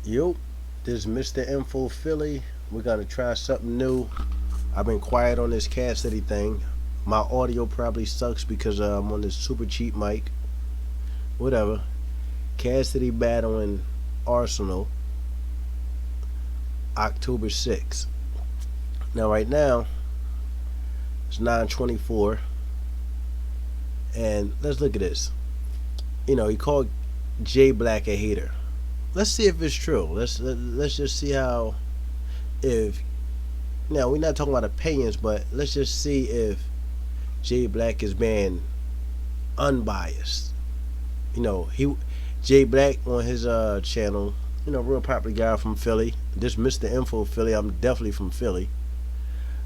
Yo, this is Mr. Info Philly. We're gonna try something new. I've been quiet on this Cassidy thing. My audio probably sucks because I'm on this super cheap mic. Whatever. Cassidy battling Arsenal, October 6th. Now, right now, it's 9:24, and let's look at this. He called Jayblac a hater. Let's see if it's true. Let's just see how if now we're not talking about opinions, but let's just see if Jayblac is being unbiased. He Jayblac on his channel, real popular guy from Philly. This Mr. Info Philly. I'm definitely from Philly.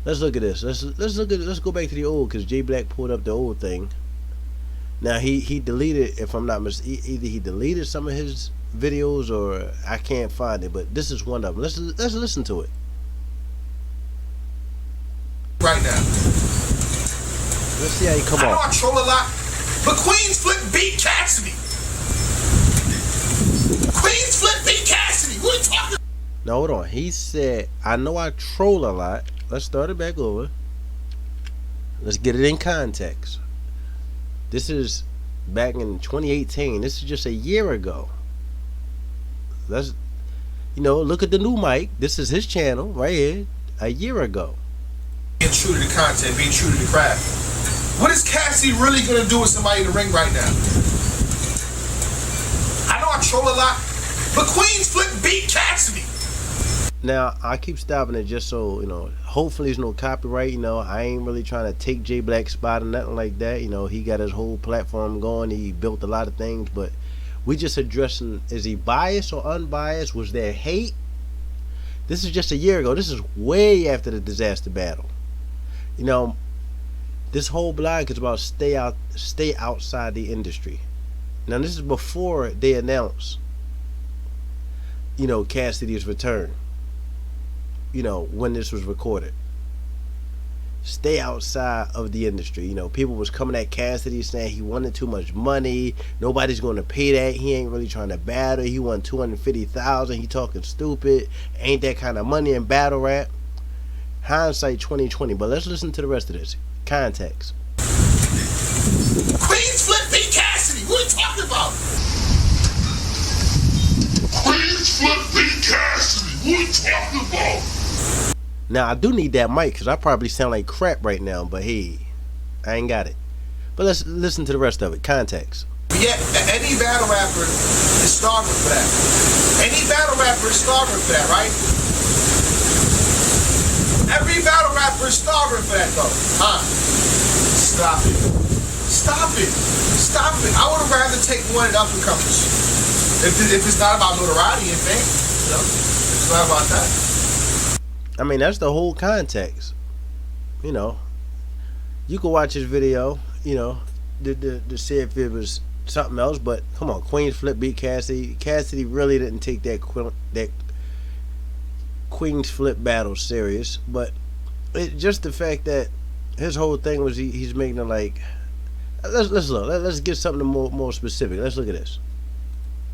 Let's look at this. Let's go back to the old because Jayblac pulled up the old thing. Now he deleted, if I'm not mistaken, either he deleted some of his videos or I can't find it, but this is one of them. Let's listen to it. Right now. Let's see how he come I know off. I troll a lot, but Queen's Flip beat Cassidy. Queen's Flip beat Cassidy. What are you talking? Now hold on. He said, I know I troll a lot. Let's start it back over. Let's get it in context. This is back in 2018. This is just a year ago. Let's, look at the new mic. This is his channel right here. A year ago. Being true to the content, being true to the craft. What is Cassidy really gonna do with somebody in the ring right now? I know I troll a lot, but Queen's Flip beat Cassidy. Now I keep stopping it just so hopefully there's no copyright. I ain't really trying to take Jayblac's spot or nothing like that. He got his whole platform going. He built a lot of things, but we just addressing, is he biased or unbiased? Was there hate? This is just a year ago. This is way after the disaster battle. This whole blog is about stay outside the industry. Now this is before they announced Cassidy's return. When this was recorded. Stay outside of the industry. People was coming at Cassidy saying he wanted too much money. Nobody's going to pay that. He ain't really trying to battle. He won $250,000. He talking stupid. Ain't that kind of money in battle rap. Hindsight 2020. But let's listen to the rest of this. Context. Queen's Flip beat Cassidy. What are you talking about? Queen's Flip beat Cassidy. What are you talking about? Now I do need that mic because I probably sound like crap right now, but hey, I ain't got it. But let's listen to the rest of it. Context. Yeah, any battle rapper is starving for that. Any battle rapper is starving for that, right? Every battle rapper is starving for that, though. Stop it. Stop it. Stop it. I would rather take one of the up and comers. If it's not about notoriety and fame, it's not about that. I mean, that's the whole context. You can watch his video, to see if it was something else. But come on, Queen's Flip beat Cassidy. Cassidy really didn't take that Queen's Flip battle serious. But just the fact that his whole thing was he's making it like. Let's look. Let's get something more specific. Let's look at this.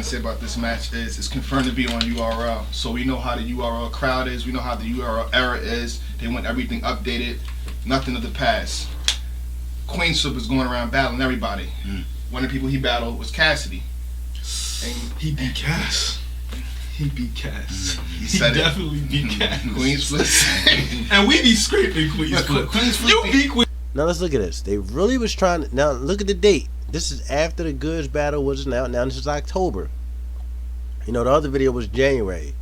Say about this match is it's confirmed to be on URL, so we know how the URL crowd is, we know how the URL era is. They want everything updated, nothing of the past. Queen's Flip is going around battling everybody. One of the people he battled was Cassidy, and he beat Cass. He beat Cass. He definitely beat Cass. Queen's Flip. And we be scraping Queen's Flip. You beat Queen's. Now let's look at this. They really was trying to. Now look at the date. This is after the goods battle was out. Now this is October. The other video was January.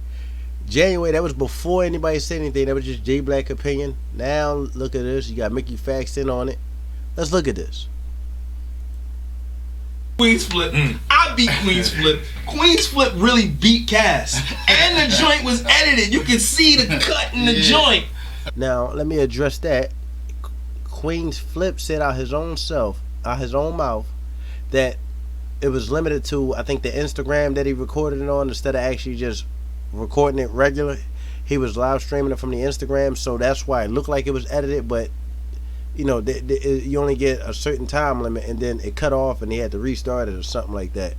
That was before anybody said anything. That was just Jayblac opinion. Now look at this. You got Mickey Faxon on it. Let's look at this. Queen's Flip. I beat Queen's Flip. Queen's Flip really beat Cass. And the joint was edited. You can see the cut in the joint. Now let me address that. Queen's Flip said out his own mouth, that it was limited to, I think, the Instagram that he recorded it on instead of actually just recording it regular. He was live streaming it from the Instagram, so that's why it looked like it was edited, but you only get a certain time limit and then it cut off and he had to restart it or something like that.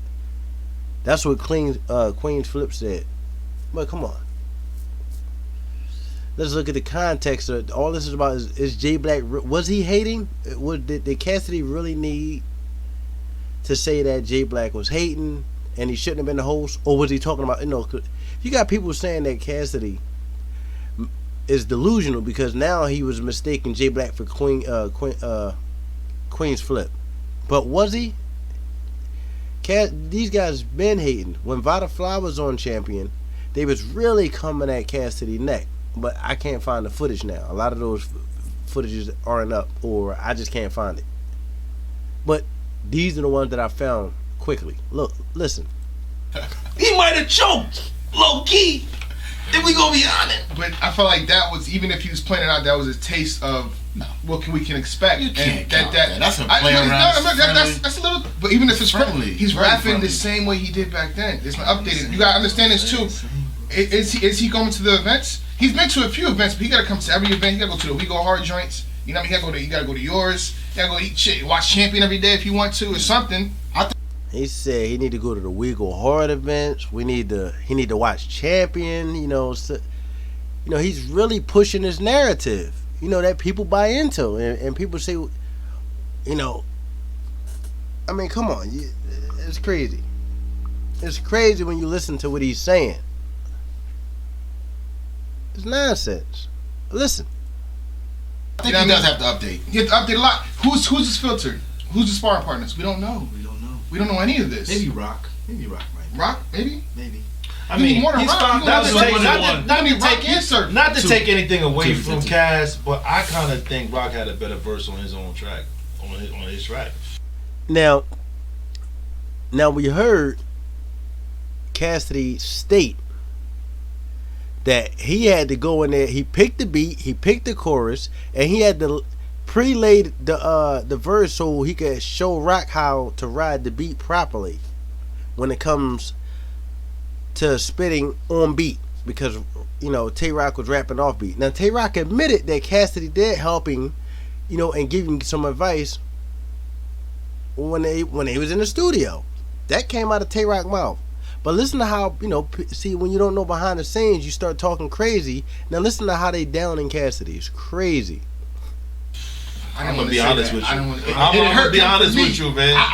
That's what Queen's Flip said. But come on. Let's look at the context. All this is about is Jayblac. Was he hating? Did Cassidy really need to say that Jayblac was hating and he shouldn't have been the host? Or was he talking about, you got people saying that Cassidy is delusional because now he was mistaking Jayblac for Queen's Flip. But was he? These guys been hating. When Vada Fly was on Champion, they was really coming at Cassidy neck. But I can't find the footage now. A lot of those footages aren't up, or I just can't find it. But these are the ones that I found quickly. Look, listen. He might have choked, low key. If we gonna be honest. But I felt like that was, even if he was playing it out, that was a taste of what we can expect. You can't and count that. That's a play around. That's a little. But even if it's friendly, he's very rapping friendly. the same way he did back then. It's not updated. You gotta understand this too. Is he going to the events? He's been to a few events, but he gotta come to every event. He gotta go to the We Go Hard joints. You know what I mean? You gotta go to yours. You gotta go eat shit. Watch Champion every day if you want to or something. He said he need to go to the We Go Hard events. He need to watch Champion. He's really pushing his narrative. That people buy into, and people say, I mean, come on, it's crazy. It's crazy when you listen to what he's saying. It's nonsense. Listen. I think he does have to update. He has to update a lot. Who's his filter? Who's his sparring partners? We don't know. We don't know any of this. Maybe Rock. Right? Rock? Maybe. I mean, more than he's Rock. found You not know, to that's take one. not to take anything away Two. from Cass, but I kind of think Rock had a better verse on his own track, on his track. Now we heard Cassidy state that he had to go in there. He picked the beat, he picked the chorus, and he had to pre-lay the verse so he could show Rock how to ride the beat properly when it comes to spitting on beat, because Tay Rock was rapping off beat. Now Tay Rock admitted that Cassidy did help him, and give him some advice when he was in the studio. That came out of Tay Rock's mouth. But listen to how, see, when you don't know behind the scenes, you start talking crazy. Now listen to how they down in Cassidy. It's crazy. I'm gonna be honest with you. I'm gonna be honest with you, man.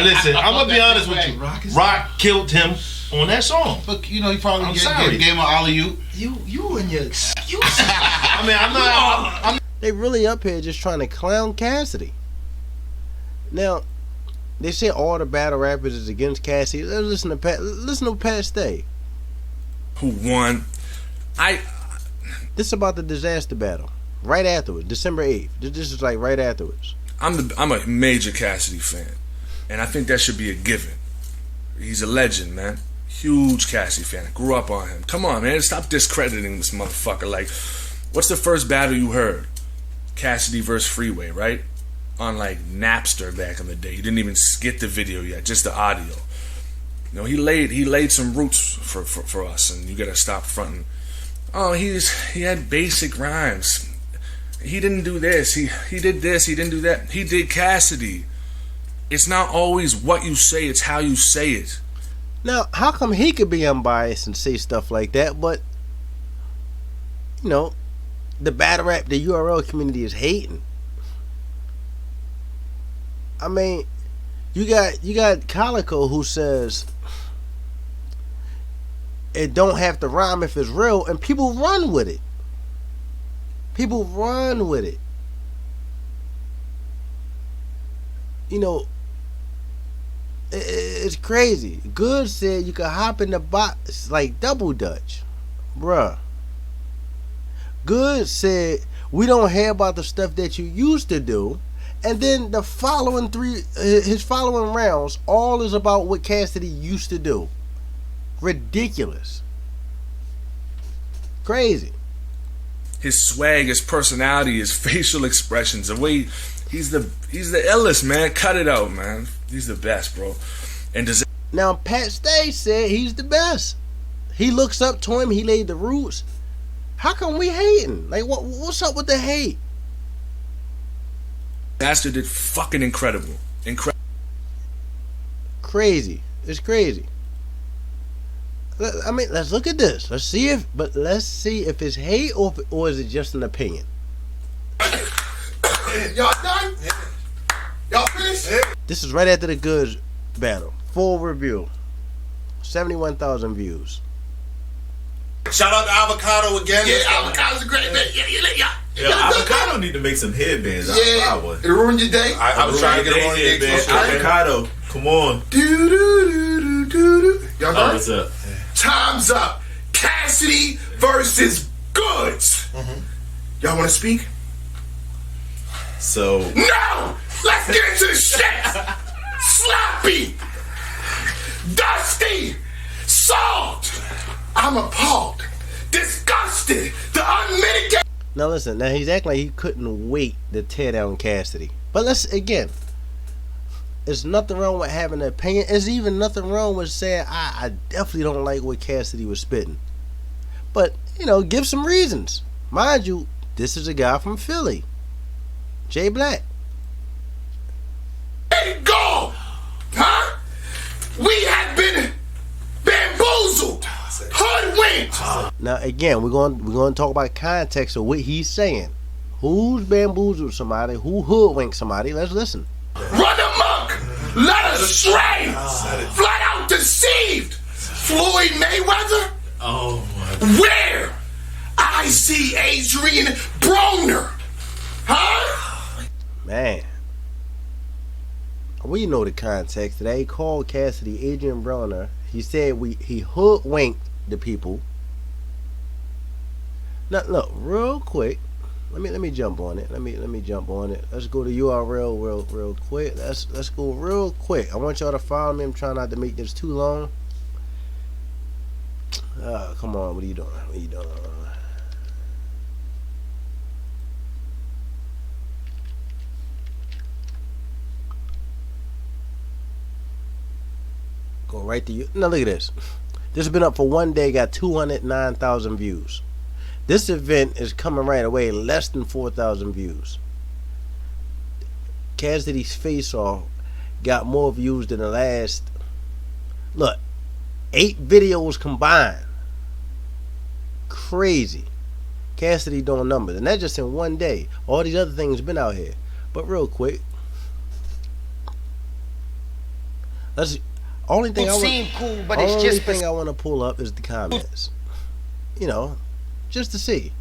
Listen, I'm gonna be honest with you. Rock killed him on that song. But he probably gave him an alley-oop. You and your excuses. I mean, I'm They really up here just trying to clown Cassidy. Now, they say all the battle rappers is against Cassidy. Listen to Pat Stay. Who won? This is about the disaster battle. Right afterwards, December 8th. This is like right afterwards. I'm a major Cassidy fan, and I think that should be a given. He's a legend, man. Huge Cassidy fan. Grew up on him. Come on, man. Stop discrediting this motherfucker. Like, what's the first battle you heard? Cassidy versus Freeway, right? On like Napster back in the day. You didn't even get the video yet, just the audio. He laid some roots for us, and you gotta stop fronting. Oh, he had basic rhymes. He didn't do this. He did this. He didn't do that. He did Cassidy. It's not always what you say, it's how you say it. Now, how come he could be unbiased and say stuff like that, but the battle rap, the URL community is hating? I mean, you got Calico who says it don't have to rhyme if it's real, and people run with it. People run with it. It's crazy. Good said you could hop in the box like double dutch. Bruh. Good said we don't hear about the stuff that you used to do. And then the following his following rounds, all is about what Cassidy used to do. Ridiculous. Crazy. His swag, his personality, his facial expressions, the way he's the illest, man. Cut it out, man. He's the best, bro. And now Pat Stay said he's the best. He looks up to him. He laid the roots. How come we hating? Like, what's up with the hate? Disaster did fucking incredible. Crazy. It's crazy. I mean, let's look at this. Let's see if it's hate or is it just an opinion. Y'all done? Y'all finished? This is right after the Goods battle. Full review. 71,000 views. Shout out to Avocado again. Yeah, Avocado's a great man. Yeah, Avocado need to make some headbands. Yeah, it ruined your day. I was trying to get him on the headband. Avocado, come on. Y'all done? What's up? Time's up. Cassidy versus Goods. Y'all want to speak? So no! Let's get into the shit! Sloppy! Dusty! Salt! I'm appalled. Disgusted. The unmitigated. Now listen, now he's acting like he couldn't wait to tear down Cassidy. But there's nothing wrong with having an opinion. There's even nothing wrong with saying, I definitely don't like what Cassidy was spitting. But, give some reasons. Mind you, this is a guy from Philly. Jayblac. Go! Huh? We have been bamboozled, hoodwinked. Now again, we're going to talk about context of what he's saying. Who's bamboozled somebody? Who hoodwinked somebody? Let's listen. Run amok, led astray, flat out deceived. Floyd Mayweather. oh my. Where? I see Adrian Broner. Huh? Man. We know the context. Today he called Cassidy Adrian Broner. He said he hoodwinked the people. Now look, real quick. Let me jump on it. Let me jump on it. Let's go to URL real quick. Let's go real quick. I want y'all to follow me. I'm trying not to make this too long. Come on, what are you doing? What are you doing? Go right to you. Now look at this. This has been up for one day, got 209,000 views. This event is coming right away, less than 4,000 views. Cassidy's Face Off got more views than the last, 8 videos combined. Crazy. Cassidy doing numbers, and that's just in one day. All these other things been out here. But real quick, only thing I want to pull up is the comments. Just to see.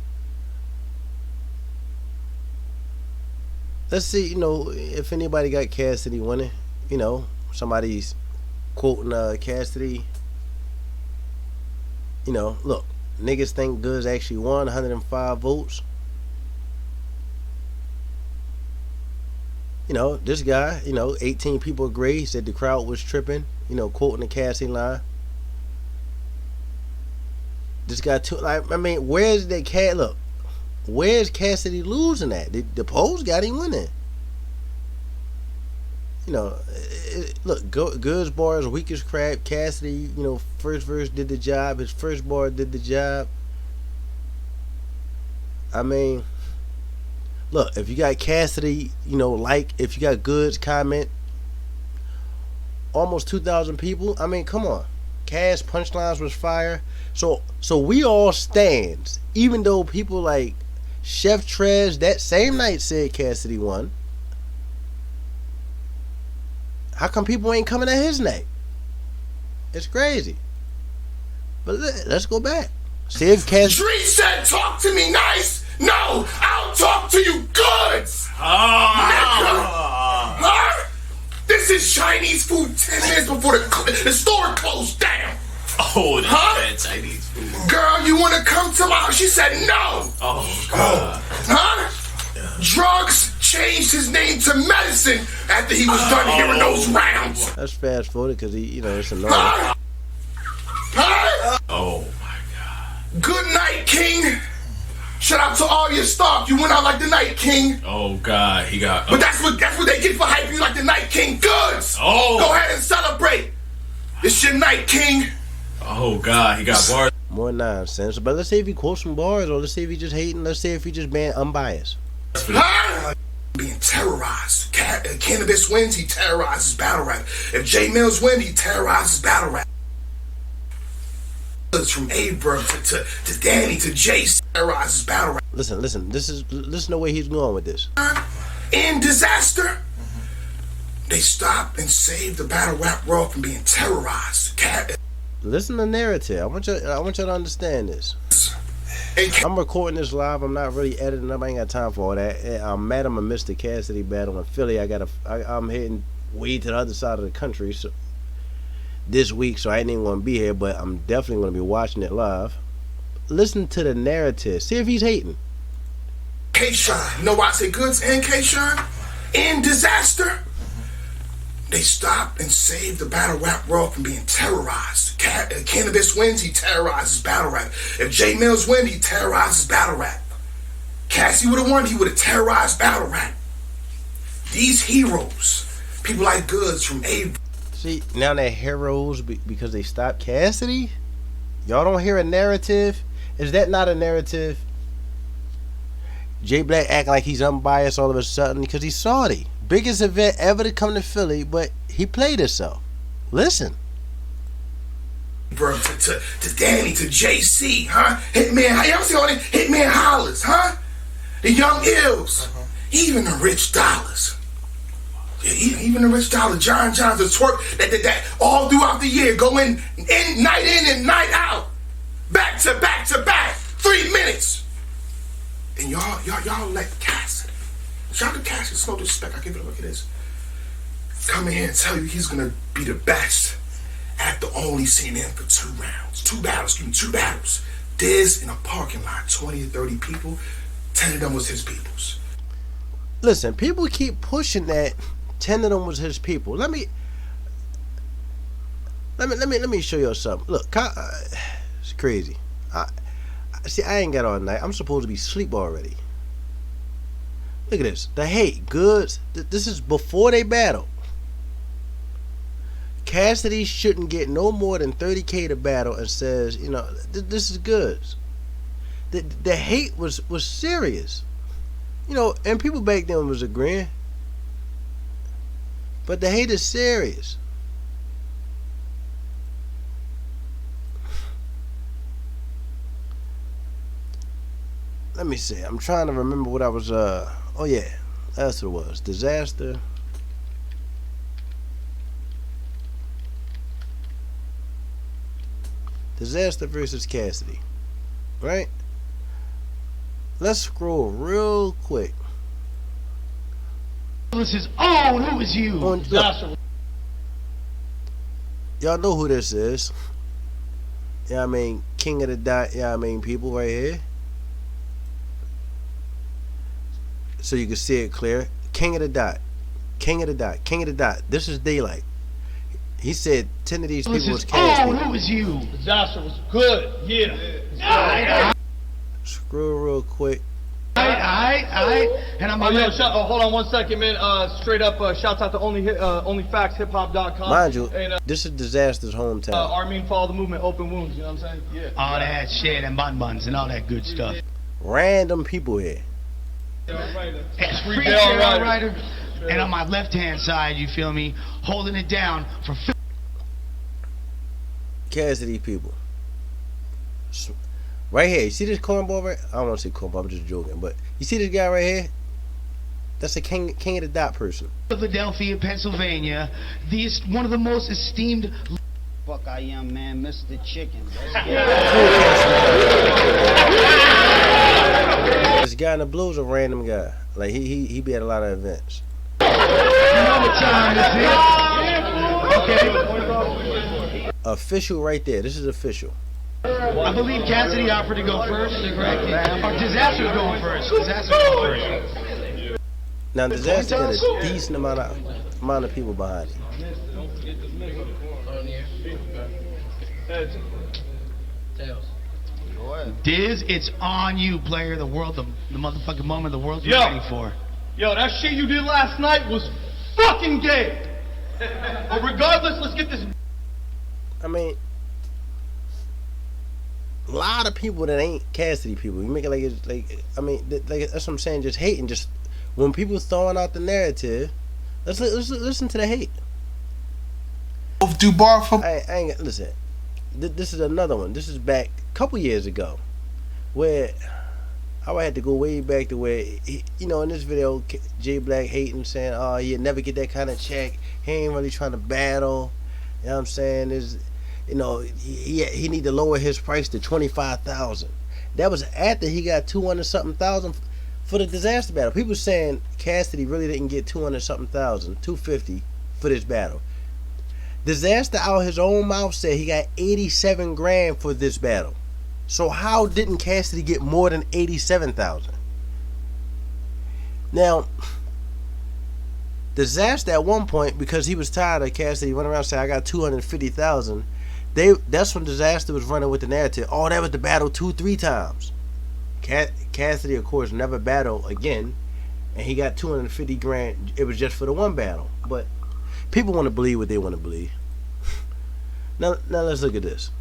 Let's see, if anybody got Cassidy winning. Somebody's quoting Cassidy. Look, niggas think Goods actually won, 105 votes. This guy, 18 people agree. He said the crowd was tripping, quoting the Cassidy line. This guy too, where's that cat? Look, where's Cassidy losing at? The polls got him winning. Look, Goods bar is weak as crap. Cassidy, first verse did the job. His first bar did the job. Look, if you got Cassidy, if you got Goods comment, almost 2,000 people. Come on. Cass punchlines was fire. So we all stands, even though people like Chef Trez that same night said Cassidy won. How come people ain't coming at his neck? It's crazy. But let's go back. See if Cassidy. Dree said, "Talk to me nice." No, I'll talk to you Goods. Nigga. Huh? This is Chinese food 10 minutes before the store closed down. Oh, that's bad Chinese food. Girl, you want to come to my house? She said no. Oh, God. Huh? Yeah. Drugs changed his name to Medicine after he was done hearing those rounds. That's fast forward because it's annoying. Huh? Oh, my God. Good night, King. Shout out to all your stock. You went out like the Night King. Oh, God. He got... But that's what they get for hyping you like the Night King. Goods. Oh. Go ahead and celebrate. It's your Night King. Oh, God. He got bars. More nonsense. But let's see if he quotes some bars, or let's see if he just hating. Let's see if he just being unbiased. Huh? Being terrorized. Cannabis wins, he terrorizes battle rap. If J Mills wins, he terrorizes battle rap. From Abram to Danny to Jace terrorizes battle rap. Listen. Listen to where he's going with this. In disaster, they stop and save the battle rap world from being terrorized. Listen to the narrative. I want you to understand this. I'm recording this live. I'm not really editing up. I ain't got time for all that. I'm mad I'm a Mr. Cassidy battle in Philly. I'm heading way to the other side of the country this week, so I ain't even going to be here, but I'm definitely going to be watching it live. Listen to the narrative. See if he's hating. K-Shine. You know why I say Goods and K-Shine? In disaster, they stop and save the battle rap world from being terrorized. Cannabis wins, he terrorizes battle rap. If J Mills win, he terrorizes battle rap. Cassie would have won, he would have terrorized battle rap. These heroes, people like Goods from Abram. See, now they're heroes because they stopped Cassidy? Y'all don't hear a narrative? Is that not a narrative? Jayblac act like he's unbiased all of a sudden because he's Saudi. Biggest event ever to come to Philly, but he played himself. Listen. To Danny, to JC, huh? Hitman, you ever see all that? Hitman Hollers, huh? The Young Ills, even the Rich Dollars. Yeah, even the Rich Dollar, John Johns, the twerk that all throughout the year, go in and night out, back to back to back, 3 minutes, and y'all let Cassidy, shout out to Cassidy, it's no disrespect, I give it a look at this, come in here and tell you he's gonna be the best after only seeing him for 2 rounds, 2 battles. Diz in a parking lot, 20 or 30 people, 10 of them was his peoples. Listen, people keep pushing that. 10 of them was his people. Let me show you something. Look, it's crazy. I ain't got all night. I'm supposed to be asleep already. Look at this. The hate, Goods. This is before they battle. Cassidy shouldn't get no more than 30K to battle and says, you know, this is Goods. The hate was serious. You know, and people back then was agreeing. But the hate is serious. Let me see. I'm trying to remember what I was. Oh yeah, that's what it was. Disaster. Disaster versus Cassidy. Right? Let's scroll real quick. This is who is you? Y'all know who this is. Yeah, I mean, King of the Dot. Yeah, I mean, people right here. So you can see it clear. King of the Dot. King of the Dot. King of the Dot. This is daylight. He said 10 of these people was Cassidy. Who is you? Disaster was good. Yeah. Scroll real quick. And I'm hold on 1 second, man. Straight up, shouts out to onlyfactshiphop.com. Mind you, this is Disaster's hometown. Armin, follow the movement, open wounds. You know what I'm saying? Yeah. All that shit and buns and all that good stuff. Random people here. Free Rider. And on my left-hand side, you feel me, holding it down for Cassidy people. Right here, you see this cornball right? I don't want to say cornball, I'm just joking, but you see this guy right here? That's a king of the Dot person. Philadelphia, Pennsylvania, one of the most esteemed. Fuck I am, man, Mr. Chicken. This guy in the blues a random guy. Like he be at a lot of events. You know what time this is? Okay. Official right there. This is official. I believe Cassidy offered to go first. Or Disaster's going first. Now Disaster got a decent amount of people behind him. Diz, it's on you, player. The motherfucking moment the world's waiting for. Yo, that shit you did last night was fucking gay. But regardless, let's get this. I mean, a lot of people that ain't Cassidy people. You make it like it's like, I mean, like that's what I'm saying. Just hating. Just when people throwing out the narrative, let's listen to the hate. Do bar for I ain't listen. this is another one. This is back a couple years ago, where I would have to go way back to where in this video, Jayblac hating, saying, "Oh, he'll never get that kind of check. He ain't really trying to battle." You know what I'm saying? He need to lower his price to 25,000. That was after he got 200-something thousand for the disaster battle. People saying Cassidy really didn't get 200-something thousand, 250 for this battle. Disaster out his own mouth said he got 87 grand for this battle. So how didn't Cassidy get more than 87,000? Now, Disaster at one point, because he was tired of Cassidy running around saying, "I got 250,000," that's when Disaster was running with the narrative. Oh, that was the battle 2-3 times. Cassidy, of course, never battled again, and he got 250 grand. It was just for the one battle. But people want to believe what they want to believe. Now let's look at this.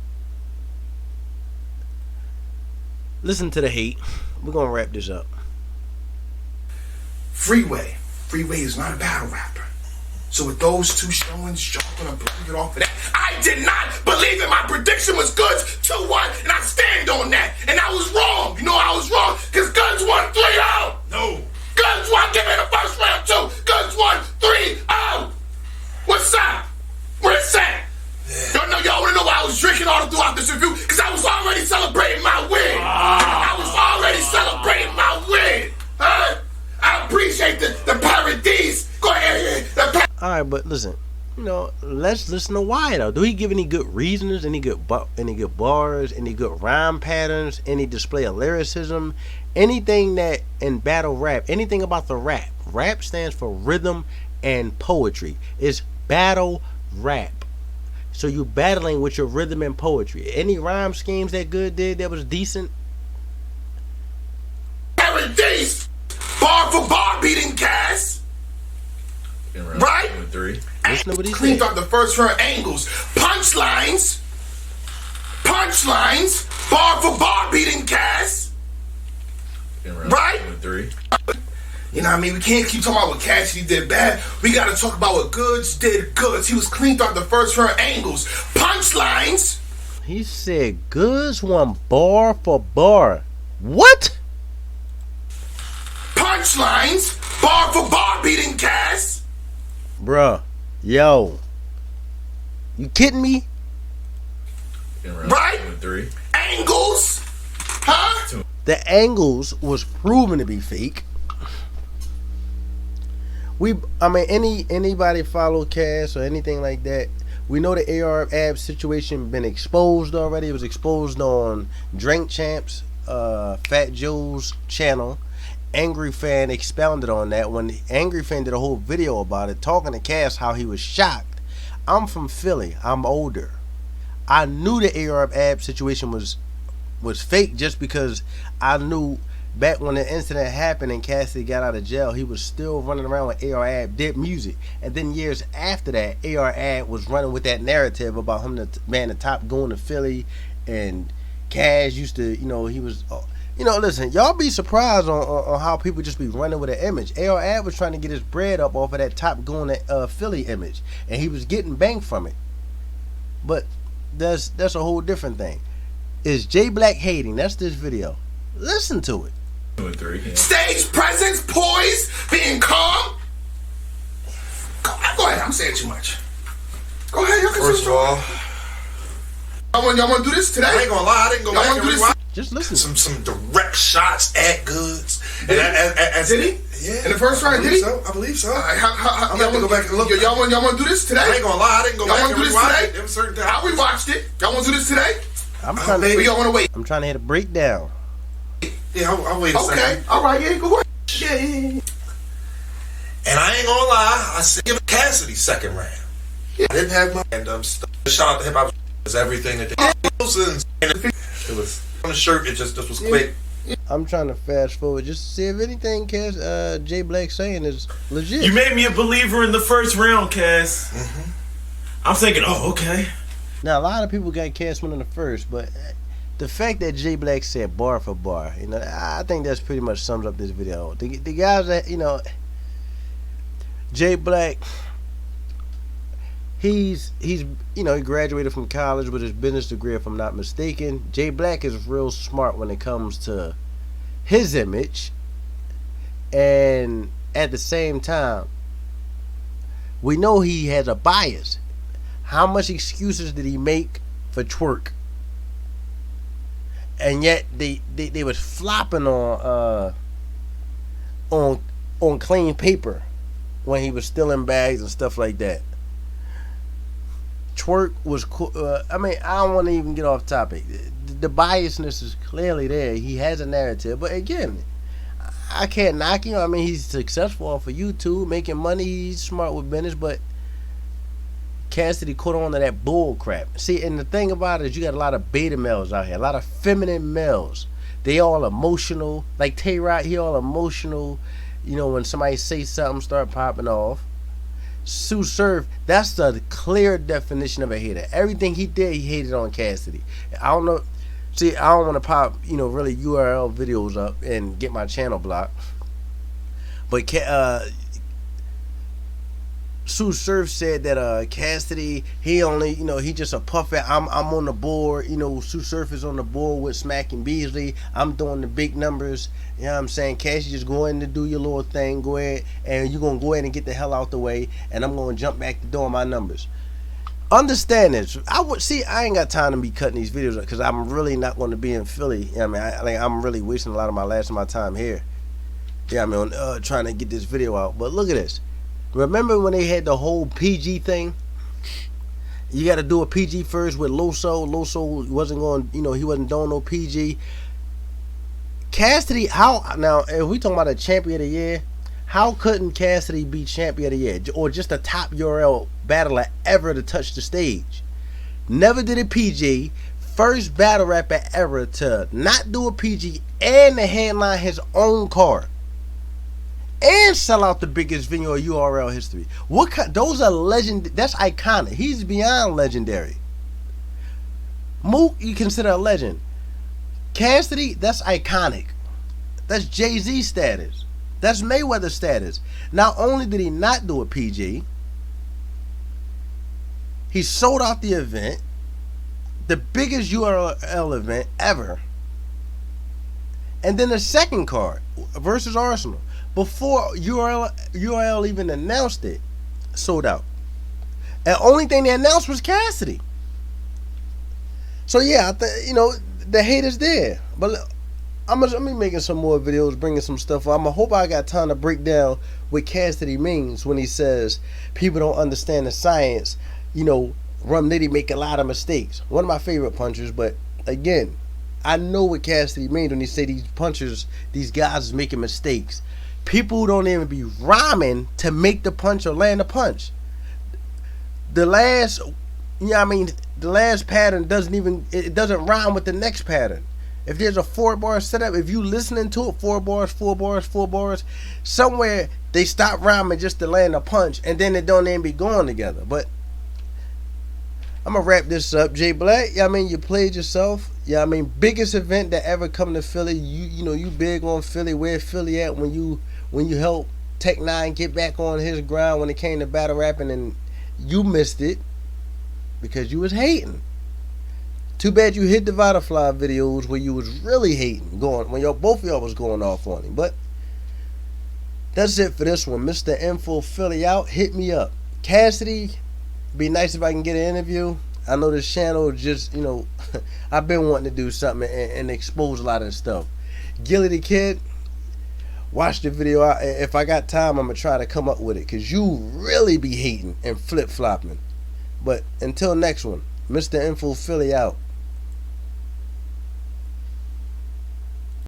Listen to the hate. We're gonna wrap this up. Freeway is not a battle rapper. So with those two showings, y'all gonna believe it off of that? I did not believe it. My prediction was Goods 2-1, and I stand on that. And I was wrong. You know I was wrong, because Goods won 3-0. No. Goods won. Give me the first round too. Goods won 3-0. What's up? Where it's at? Yeah. Y'all wanna know why I was drinking all throughout this review? Because I was already celebrating my win. I was already celebrating my win. Huh? I appreciate the paradise. Go ahead. Alright, but listen, let's listen to why though. Do he give any good reasons, any good bars, any good rhyme patterns, any display of lyricism, anything that in battle rap, anything about the rap? Rap stands for rhythm and poetry. It's battle rap. So you battling with your rhythm and poetry. Any rhyme schemes that Good did that was decent? Paradise, bar for bar beating Cass. Right? Listen to what he cleaned said. up the first round angles. Punchlines, bar for bar beating Cass. Right? You know what I mean? We can't keep talking about what Cassidy did bad. We gotta talk about what Goods did goods. He was cleaned up the first round angles. Punchlines. He said Goods won bar for bar. What? Punchlines, bar for bar beating Cass. Bruh, yo, you kidding me? Right? Angles, huh? The angles was proven to be fake. Anybody follow Cass or anything like that? We know the AR Ab situation been exposed already. It was exposed on Drink Champs, Fat Joe's channel. Angry Fan expounded on that when Angry Fan did a whole video about it, talking to Cass how he was shocked. I'm from Philly. I'm older. I knew the AR Ab situation was fake just because I knew back when the incident happened and Cassidy got out of jail, he was still running around with AR Ab did music. And then years after that, AR Ab was running with that narrative about him the top going to Philly, and Cass used to, he was... listen, y'all be surprised on how people just be running with an image. AR Ab was trying to get his bread up off of that top going to Philly image, and he was getting banged from it. But that's a whole different thing. Is Jayblac hating? That's this video. Listen to it. 2 and 3. Yeah. Stage presence, poise, being calm. Go ahead. I'm saying too much. Go ahead. First of all, y'all want to do this today? I ain't gonna lie. I didn't go back and rewatch. Just listen. Some direct shots at Goods. And did he? Yeah. In the first round, did he? I believe so. I'm gonna go back and look. Y'all want to do this today? I ain't gonna lie. I didn't go back and rewatch it. There was certain things. I rewatched it. Y'all want to do this today? I'm trying to. Y'all want to wait? I'm trying to hit a breakdown. Yeah, I'll wait a second. Okay. All right. Yeah. Go ahead. Yeah. And I ain't gonna lie. I said give Cassidy second round. Yeah. I didn't have my shout out to him. I was everything that it was on the shirt. It just was quick. I'm trying to fast forward just to see if anything Jayblac saying is legit. You made me a believer in the first round, Cass. Mm-hmm. I'm thinking, okay. Now a lot of people got Cass winning the first, but the fact that Jayblac said bar for bar, I think that's pretty much sums up this video. The guys that Jayblac, He's he graduated from college with his business degree, if I'm not mistaken. Jayblac is real smart when it comes to his image, and at the same time, we know he has a bias. How much excuses did he make for twerk? And yet they was flopping on clean paper when he was stealing bags and stuff like that. Twerk was cool. I don't want to even get off topic. The biasness is clearly there. He has a narrative, but again, I can't knock him. He's successful off of YouTube, making money. He's smart with business, but Cassidy caught on to that bull crap. See, and the thing about it is you got a lot of beta males out here, a lot of feminine males. They all emotional. Like Tay-Rock, he all emotional. When somebody say something, start popping off. Sue Surf, that's the clear definition of a hater. Everything he did, he hated on Cassidy. I don't know. See, I don't want to pop, really URL videos up and get my channel blocked. But Sue Surf said that Cassidy, he only, he just a puppet. I'm on the board. Sue Surf is on the board with Smack and Beasley. I'm doing the big numbers. You know what I'm saying? Cassidy, just go ahead and do your little thing. Go ahead, and you're going to go ahead and get the hell out the way, and I'm going to jump back to doing my numbers. Understand this. I ain't got time to be cutting these videos because I'm really not going to be in Philly. I'm really wasting a lot of my time here. Trying to get this video out. But look at this. Remember when they had the whole PG thing? You got to do a PG first with Loso. Loso wasn't going, he wasn't doing no PG. Cassidy, now, if we talking about a champion of the year, how couldn't Cassidy be champion of the year? Or just a top URL battler ever to touch the stage? Never did a PG. First battle rapper ever to not do a PG and to headline his own card. And sell out the biggest venue of URL history. Those are legend. That's iconic. He's beyond legendary. Mook, you consider a legend. Cassidy, that's iconic. That's Jay-Z status. That's Mayweather status. Not only did he not do a PG, he sold out the event, the biggest URL event ever. And then the second card versus Arsenal, before URL even announced it, sold out. And the only thing they announced was Cassidy. So yeah, the hate is there. But I'm gonna be making some more videos, bringing some stuff up. I hope I got time to break down what Cassidy means when he says people don't understand the science. Rum Nitty make a lot of mistakes. One of my favorite punchers, but again, I know what Cassidy means when he say these punchers, these guys is making mistakes. People who don't even be rhyming to make the punch or land a punch. The last pattern doesn't rhyme with the next pattern. If there's a 4-bar setup, if you listening to it, 4 bars, 4 bars, 4 bars, somewhere they stop rhyming just to land a punch, and then it don't even be going together. But I'm gonna wrap this up. Jayblac, you played yourself. Biggest event that ever come to Philly. You big on Philly. Where Philly at when you helped Tech 9 get back on his grind when it came to battle rapping, and you missed it because you was hating. Too bad you hit the Vitafly videos where you was really hating, when both of y'all was going off on him. But that's it for this one. Mr. Info Philly out. Hit me up. Cassidy, be nice if I can get an interview. I know this channel just, I've been wanting to do something and expose a lot of this stuff. Gilly the Kid, watch the video. If I got time, I'm going to try to come up with it, because you really be hating and flip-flopping. But until next one, Mr. Info Philly out.